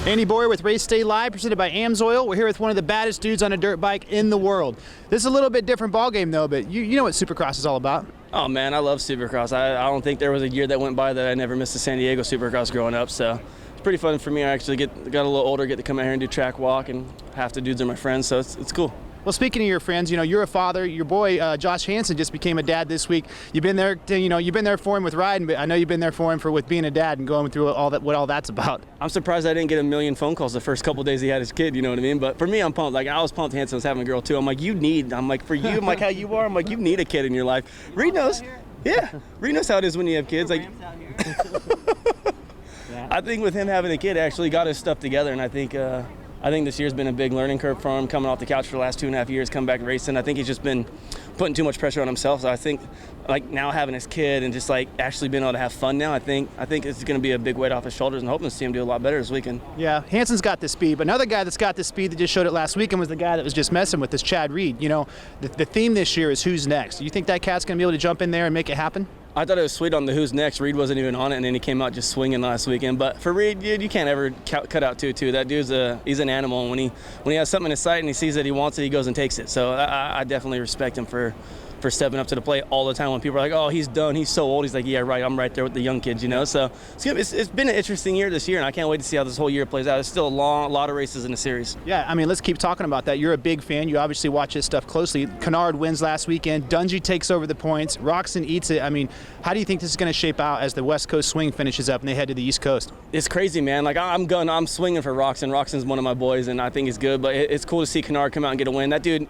Andy Bowyer with Race Day Live, presented by AMSOIL. We're here with one of the baddest dudes on a dirt bike in the world. This is a little bit different ball game though, but you know what Supercross is all about. Oh man, I love Supercross. I don't think there was a year that went by that I never missed a San Diego Supercross growing up, so it's pretty fun for me. I actually got a little older, get to come out here and do track walk, and half the dudes are my friends, so it's cool. Well, speaking of your friends, you know, you're a father. Your boy, Josh Hansen, just became a dad this week. You've been there, you've been there for him with riding, but I know you've been there for him with being a dad and going through what all that's about. I'm surprised I didn't get a million phone calls the first couple days he had his kid, you know what I mean? But for me, I'm pumped. Like, I was pumped Hansen was having a girl too. I'm like, for you, I'm like, how you are? I'm like, you need a kid in your life. Reed knows. Yeah, Reed knows how it is when you have kids. Like, I think with him having a kid, actually got his stuff together, and I think this year's been a big learning curve for him, coming off the couch for the last 2.5 years, come back racing. I think he's just been putting too much pressure on himself. So I think, like, now having his kid and just like actually being able to have fun now, I think it's going to be a big weight off his shoulders, and hoping to see him do a lot better this weekend. Yeah, Hansen's got the speed, but another guy that's got the speed that just showed it last weekend was the guy that was just messing with this, Chad Reed. You know, the theme this year is who's next. Do you think that cat's going to be able to jump in there and make it happen? I thought it was sweet on the who's next. Reed wasn't even on it, and then he came out just swinging last weekend. But for Reed, dude, you can't ever cut out two. That dude's he's an animal. And when he has something in his sight and he sees that he wants it, he goes and takes it. So I definitely respect him for stepping up to the plate all the time. When people are like, oh, he's done, he's so old, he's like, yeah, right, I'm right there with the young kids, you know. So it's been an interesting year this year, and I can't wait to see how this whole year plays out. There's still a lot of races in the series. Yeah, I mean, let's keep talking about that. You're a big fan. You obviously watch this stuff closely. Kennard wins last weekend. Dungey takes over the points. Roczen eats it. I mean, how do you think this is going to shape out as the West Coast swing finishes up and they head to the East Coast? It's crazy, man. Like, I'm swinging for Roczen. Roczen's one of my boys, and I think he's good, but it's cool to see Kennard come out and get a win. That dude,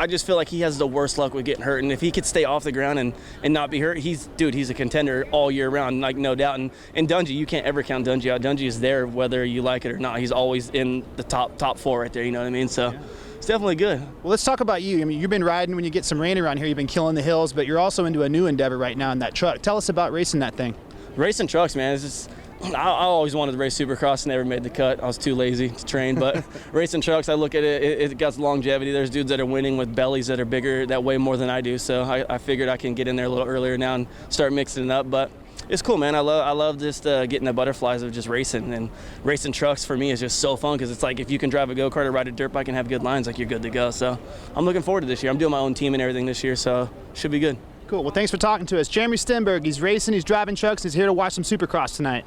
I just feel like he has the worst luck with getting hurt, and if he could stay off the ground and not be hurt, he's a contender all year round, like, no doubt. And Dungey, you can't ever count Dungey out. Dungey is there whether you like it or not. He's always in the top four right there, you know what I mean? So it's definitely good. Well, let's talk about you. I mean, you've been riding when you get some rain around here. You've been killing the hills, but you're also into a new endeavor right now in that truck. Tell us about racing that thing. Racing trucks, man, it's just, I always wanted to race Supercross, never made the cut. I was too lazy to train, but racing trucks, I look at it got longevity. There's dudes that are winning with bellies that are bigger, that weigh more than I do, so I figured I can get in there a little earlier now and start mixing it up. But it's cool, man. I love just getting the butterflies of just racing, and racing trucks for me is just so fun, because it's like, if you can drive a go-kart or ride a dirt bike and have good lines, like, you're good to go. So I'm looking forward to this year. I'm doing my own team and everything this year, so should be good. Cool. Well, thanks for talking to us. Jeremy Stenberg, he's racing, he's driving trucks, he's here to watch some Supercross tonight.